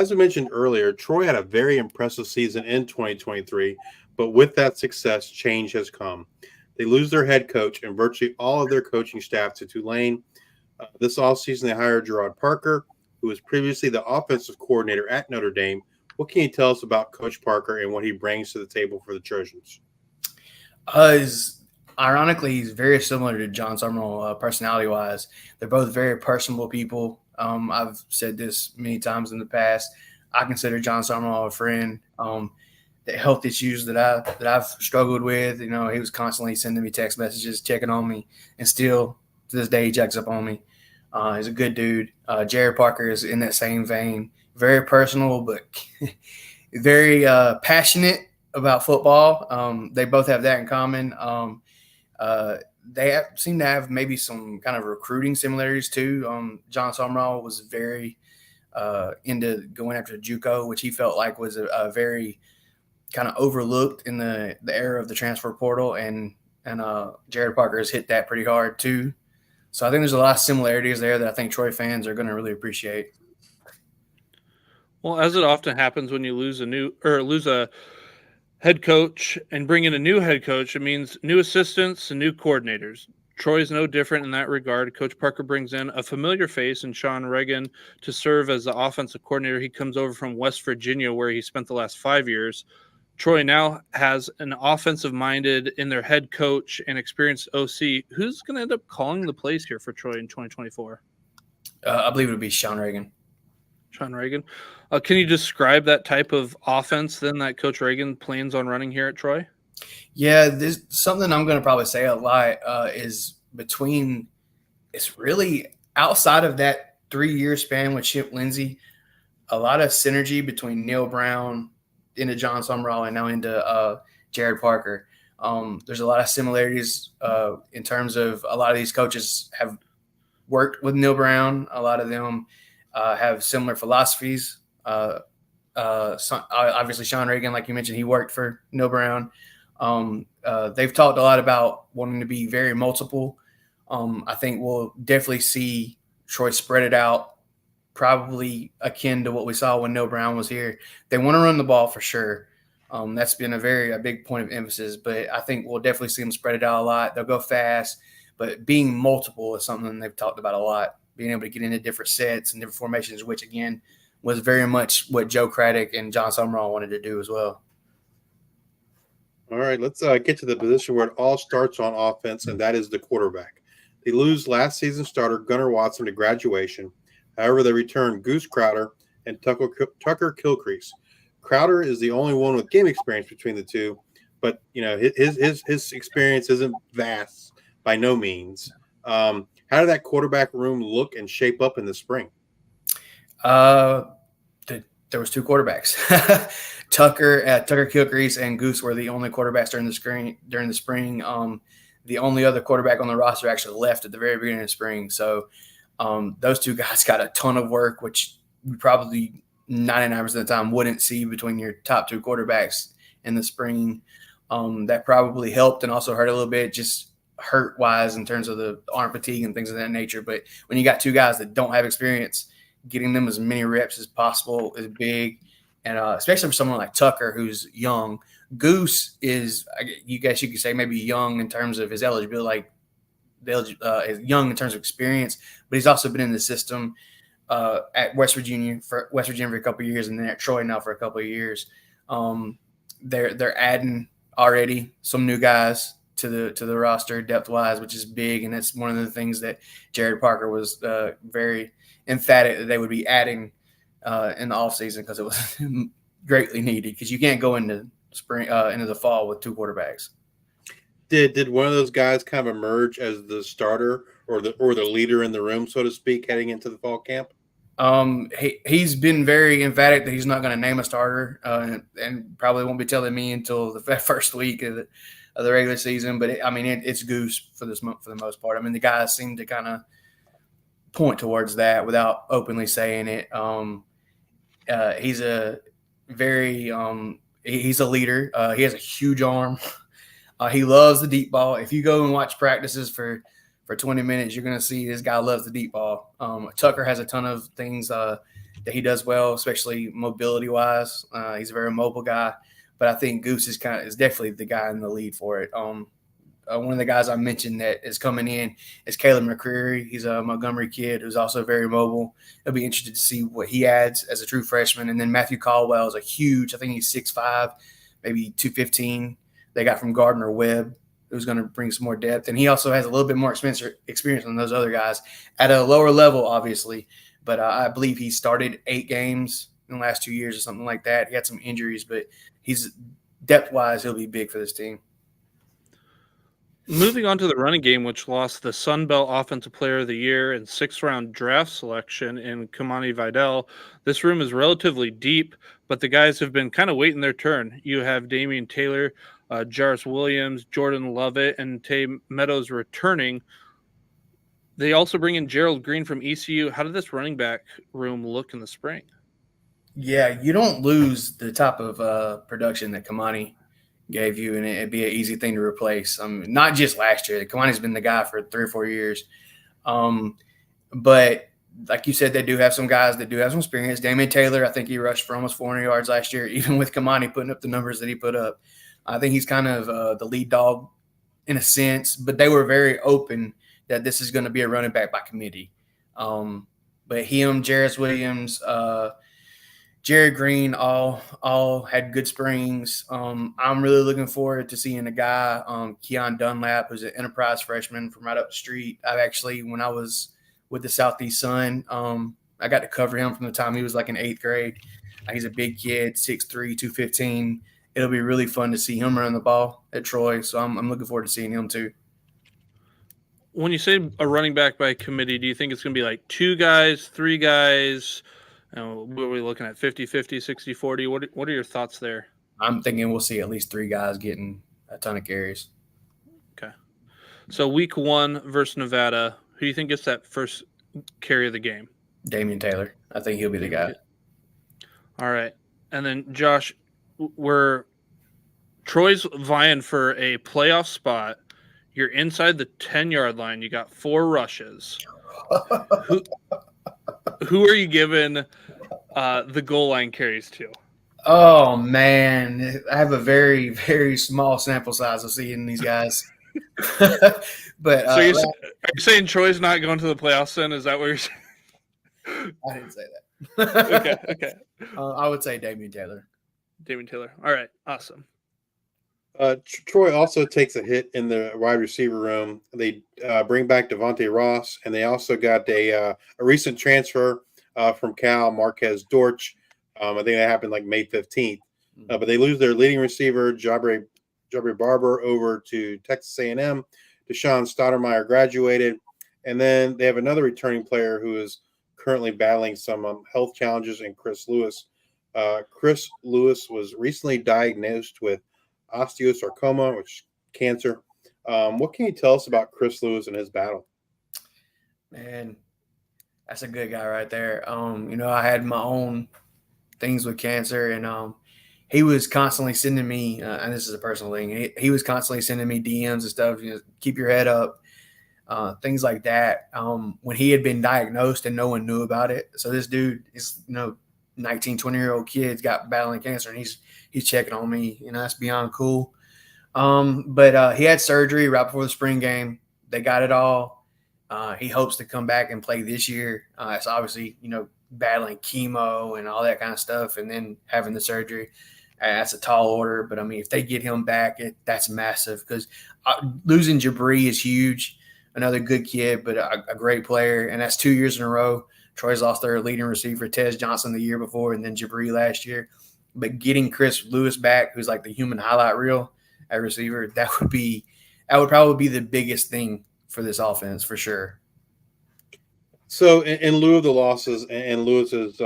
as we mentioned earlier, Troy had a very impressive season in 2023, but with that success, change has come. They lose their head coach and virtually all of their coaching staff to Tulane. This offseason, they hired Gerard Parker, who was previously the offensive coordinator at Notre Dame. What can you tell us about Coach Parker and what he brings to the table for the Trojans? Ironically, he's very similar to John Summerall personality-wise. They're both very personable people. I've said this many times in the past. I consider John Summerall a friend. The health issues that I've struggled with, he was constantly sending me text messages, checking on me, and still to this day he checks up on me. He's a good dude. Jared Parker is in that same vein. Very personal, but very passionate about football. They both have that in common. They seem to have maybe some kind of recruiting similarities too. John Summerall was very into going after JUCO, which he felt like was a very kind of overlooked in the era of the transfer portal, and Jared Parker has hit that pretty hard too. So I think there's a lot of similarities there that I think Troy fans are going to really appreciate. Well, as it often happens when you lose a head coach and bring in a new head coach, it means new assistants and new coordinators. Troy's no different in that regard. Coach Parker brings in a familiar face in Sean Reagan to serve as the offensive coordinator. He comes over from West Virginia, where he spent the last 5 years. Troy now has an offensive-minded in their head coach and experienced OC. Who's going to end up calling the plays here for Troy in 2024? I believe it would be Sean Reagan. Sean Reagan. Can you describe that type of offense then that Coach Reagan plans on running here at Troy? Yeah, there's something I'm going to probably say a lot is it's really outside of that 3-year span with Chip Lindsey, a lot of synergy between Neil Brown into John Summerall and now into Jared Parker. There's a lot of similarities in terms of a lot of these coaches have worked with Neil Brown. A lot of them have similar philosophies. Obviously, Sean Reagan, like you mentioned, he worked for Neil Brown. They've talked a lot about wanting to be very multiple. I think we'll definitely see Troy spread it out, probably akin to what we saw when Neil Brown was here. They want to run the ball for sure. That's been a big point of emphasis, but I think we'll definitely see them spread it out a lot. They'll go fast, but being multiple is something they've talked about a lot, being able to get into different sets and different formations, which again was very much what Joe Craddock and John Summerall wanted to do as well. All right, let's get to the position where it all starts on offense, and that is the quarterback. They lose last season's starter Gunnar Watson to graduation. However, they return Goose Crowder and Tucker Kilcrease. Crowder is the only one with game experience between the two, but his experience isn't vast by no means. How did that quarterback room look and shape up in the spring? There was 2 quarterbacks. Tucker Kilcrease and Goose were the only quarterbacks during the spring. The only other quarterback on the roster actually left at the very beginning of the spring. So those 2 guys got a ton of work, which you probably 99% of the time wouldn't see between your top 2 quarterbacks in the spring. That probably helped and also hurt a little bit, just hurt-wise in terms of the arm fatigue and things of that nature. But when you got 2 guys that don't have experience, getting them as many reps as possible is big. And especially for someone like Tucker, who's young. Goose is, you guess you could say, maybe young in terms of his eligibility, young in terms of experience, but he's also been in the system at West Virginia for a couple of years, and then at Troy now for a couple of years. They're adding already some new guys to the roster depth wise, which is big, and that's one of the things that Jared Parker was very emphatic that they would be adding in the offseason because it was greatly needed, because you can't go into spring into the fall with 2 quarterbacks. Did one of those guys kind of emerge as the starter or the leader in the room, so to speak, heading into the fall camp? He's been very emphatic that he's not going to name a starter, and probably won't be telling me until the first week of the regular season. But it's Goose for the most part. I mean, the guys seem to kind of point towards that without openly saying it. He's a leader. He has a huge arm. He loves the deep ball. If you go and watch practices for 20 minutes, you're going to see this guy loves the deep ball. Tucker has a ton of things that he does well, especially mobility wise. He's a very mobile guy, but I think Goose is definitely the guy in the lead for it. One of the guys I mentioned that is coming in is Caleb McCreary. He's a Montgomery kid who's also very mobile. It'll be interesting to see what he adds as a true freshman. And then Matthew Caldwell is I think he's 6'5", maybe 215. They got from Gardner Webb, who's going to bring some more depth. And he also has a little bit more experience than those other guys at a lower level, obviously. But I believe he started 8 games in the last 2 years or something like that. He had some injuries, but he's depth-wise, he'll be big for this team. Moving on to the running game, which lost the Sun Belt Offensive Player of the Year and 6th-round draft selection in Kamani Vidal. This room is relatively deep, but the guys have been kind of waiting their turn. You have Damian Taylor, Jarvis Williams, Jordan Lovett, and Tay Meadows returning. They also bring in Gerald Green from ECU. How did this running back room look in the spring? Yeah, you don't lose the type of production that Kamani gave you, and it'd be an easy thing to replace. Not just last year. Kamani's been the guy for 3 or 4 years. But like you said, they do have some guys that do have some experience. Damian Taylor, I think he rushed for almost 400 yards last year, even with Kamani putting up the numbers that he put up. I think he's kind of the lead dog in a sense, but they were very open that this is going to be a running back by committee. But him, Jarvis Williams, Jared Green all had good springs. I'm really looking forward to seeing a guy, Keon Dunlap, who's an enterprise freshman from right up the street. When I was with the Southeast Sun, I got to cover him from the time he was like in 8th grade. He's a big kid, 6'3", 215. It'll be really fun to see him run the ball at Troy. So I'm looking forward to seeing him too. When you say a running back by committee, do you think it's going to be like 2 guys, 3 guys? What are we looking at, 50-50, 60-40? What are your thoughts there? I'm thinking we'll see at least 3 guys getting a ton of carries. Okay. So week 1 versus Nevada, who do you think gets that first carry of the game? Damian Taylor. I think he'll be the guy. All right. And then, Josh, Troy's vying for a playoff spot. You're inside the 10-yard line. You got 4 rushes. Who are you giving the goal line carries to? Oh, man. I have a very, very small sample size of seeing these guys. But so are you saying Troy's not going to the playoffs then? Is that what you're saying? I didn't say that. Okay. I would say Damian Taylor. Damian Taylor. All right. Awesome. Troy also takes a hit in the wide receiver room. They bring back Devontae Ross, and they also got a recent transfer from Cal, Marquez Dortch. I think that happened like May 15th. But they lose their leading receiver, Jabri Barber, over to Texas A&M. Deshaun Stoudemire graduated. And then they have another returning player who is currently battling some health challenges in Chris Lewis. Chris Lewis was recently diagnosed with osteosarcoma, which is cancer. What can you tell us about Chris Lewis and his battle? Man, that's a good guy right there. I had my own things with cancer, and he was constantly sending me, and this is a personal thing, he was constantly sending me DMs and stuff, keep your head up, things like that. When he had been diagnosed and no one knew about it. So this dude is, 19, 20-year-old kid's got battling cancer, and he's checking on me. That's beyond cool. But he had surgery right before the spring game. They got it all. He hopes to come back and play this year. It's obviously, battling chemo and all that kind of stuff, and then having the surgery. That's a tall order. But, if they get him back, that's massive, because losing Jabri is huge. Another good kid, but a great player, and that's 2 years in a row. Troy's lost their leading receiver, Tez Johnson, the year before, and then Jabri last year. But getting Chris Lewis back, who's like the human highlight reel at receiver, that would probably be the biggest thing for this offense for sure. So in lieu of the losses and Lewis's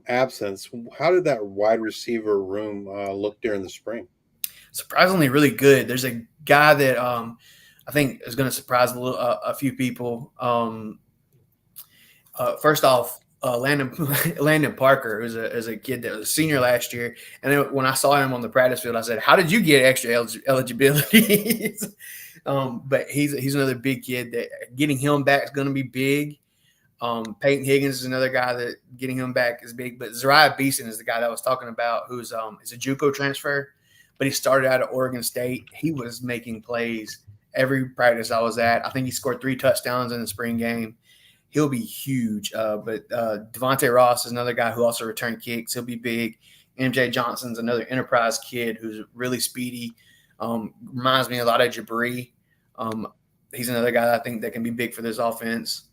absence, how did that wide receiver room look during the spring? Surprisingly really good. There's a guy that I think is going to surprise a few people. First off, Landon Parker, who's a kid that was a senior last year. And then when I saw him on the practice field, I said, how did you get extra eligibility? But he's another big kid that getting him back is going to be big. Peyton Higgins is another guy that getting him back is big. But Zariah Beeson is the guy that I was talking about, who's is a JUCO transfer, but he started out at Oregon State. He was making plays every practice I was at. I think he scored 3 touchdowns in the spring game. He'll be huge. But Devontae Ross is another guy who also returned kicks. He'll be big. MJ Johnson's another enterprise kid who's really speedy. Reminds me a lot of Jabri. He's another guy that I think that can be big for this offense.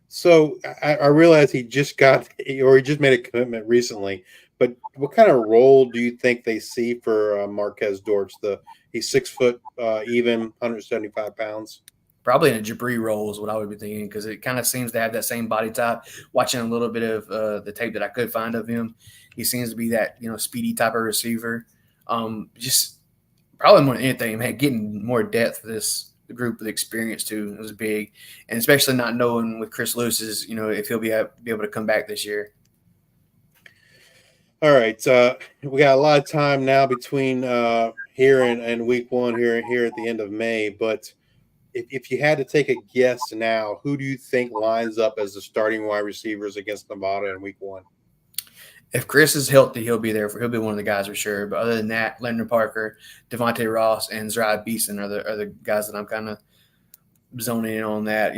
So I realize he just made a commitment recently, but what kind of role do you think they see for Marquez Dortch? He's 6 foot, even 175 pounds. Probably in a Jabri role is what I would be thinking, because it kind of seems to have that same body type. Watching a little bit of the tape that I could find of him, he seems to be that speedy type of receiver. Just probably more than anything, man, getting more depth for this group of experience too was big, and especially not knowing with Chris Lewis's, if he'll be able to come back this year. All right, we got a lot of time now between here and week 1 here at the end of May, but if you had to take a guess now, who do you think lines up as the starting wide receivers against Nevada in week 1? If Chris is healthy, he'll be there. He'll be one of the guys for sure. But other than that, Leonard Parker, Devontae Ross, and Zariah Beeson are the guys that I'm kind of zoning in on that.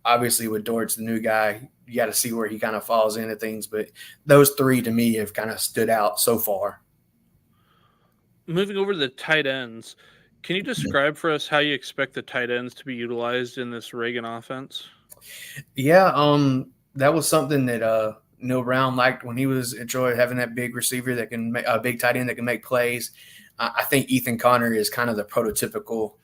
Obviously with Dortch, the new guy, you got to see where he kind of falls into things. But those 3 to me have kind of stood out so far. Moving over to the tight ends, can you describe for us how you expect the tight ends to be utilized in this Reagan offense? Yeah, that was something that Neil Brown liked when he was in Troy, having that big receiver that can make a big tight end that can make plays. I think Ethan Connor is kind of the prototypical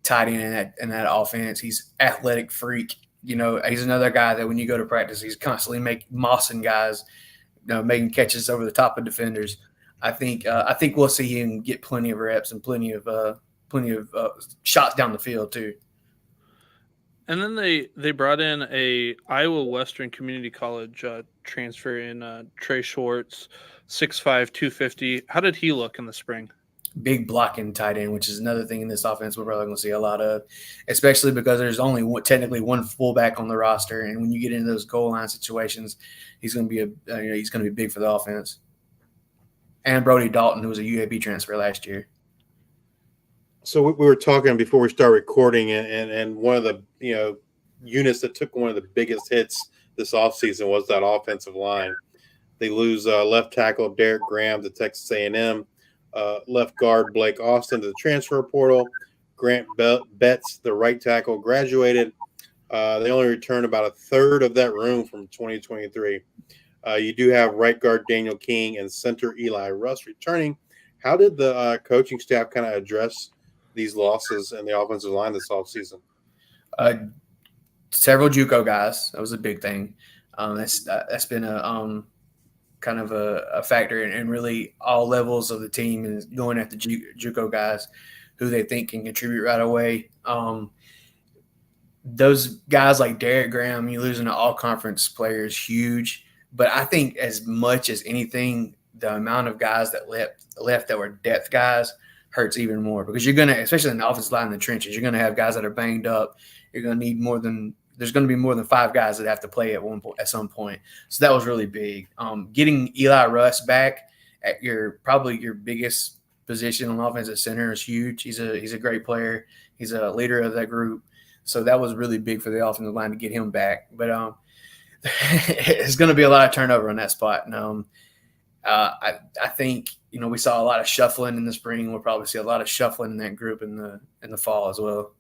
tight end in that offense. He's athletic freak. He's another guy that when you go to practice, he's constantly mossing guys, making catches over the top of defenders. I think we'll see him get plenty of reps and plenty of shots down the field too. And then they brought in a Iowa Western Community College transfer in Trey Schwartz, 6'5", 250. How did he look in the spring? Big blocking tight end, which is another thing in this offense we're probably going to see a lot of, especially because there's only technically one fullback on the roster, and when you get into those goal line situations, he's going to be big for the offense. And Brody Dalton, who was a UAB transfer last year. So we were talking before we start recording, and one of the units that took one of the biggest hits this offseason was that offensive line. They lose left tackle Derek Graham to Texas A&M, left guard Blake Austin to the transfer portal. Grant Betts, the right tackle, graduated. They only returned about a third of that room from 2023. You do have right guard Daniel King and center Eli Russ returning. How did the coaching staff kind of address these losses in the offensive line this offseason? Several JUCO guys. That was a big thing. That's been a kind of a factor in really all levels of the team, and going after JUCO guys who they think can contribute right away. Those guys like Derek Graham, you losing an all-conference player is huge. But I think as much as anything, the amount of guys that left that were depth guys hurts even more, because you're going to, especially in the offensive line in the trenches, you're going to have guys that are banged up. You're going to need there's going to be more than 5 guys that have to play at some point. So that was really big. Getting Eli Russ back at probably your biggest position on offensive center is huge. He's a great player. He's a leader of that group. So that was really big for the offensive line to get him back. But it's going to be a lot of turnover on that spot. And I think we saw a lot of shuffling in the spring. We'll probably see a lot of shuffling in that group in the fall as well.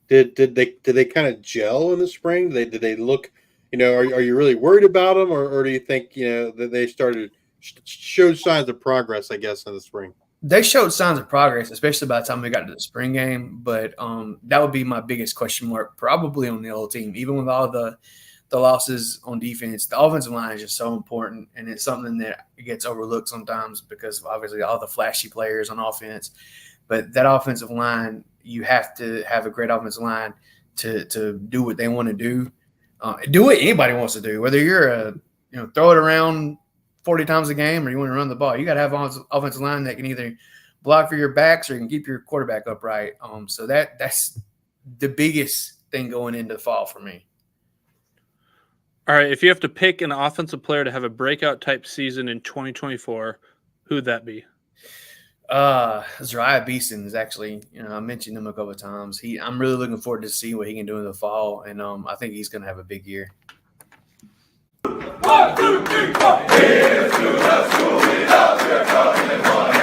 Did they kind of gel in the spring? Did they look? Are you really worried about them, or do you think that they showed signs of progress? I guess in the spring they showed signs of progress, especially by the time we got to the spring game. But that would be my biggest question mark, probably on the whole team, even with all the losses on defense. The offensive line is just so important, and it's something that gets overlooked sometimes because of obviously all the flashy players on offense. But that offensive line, you have to have a great offensive line to do what they want to do. Do what anybody wants to do, whether you're throw it around 40 times a game or you want to run the ball. You got to have an offensive line that can either block for your backs or you can keep your quarterback upright. So that's the biggest thing going into the fall for me. All right, if you have to pick an offensive player to have a breakout type season in 2024, who would that be? Zariah Beeson is actually, I mentioned him a couple of times. I'm really looking forward to see what he can do in the fall, and I think he's going to have a big year. 1, 2, 3, 4. Here's to the school we love. We're coming for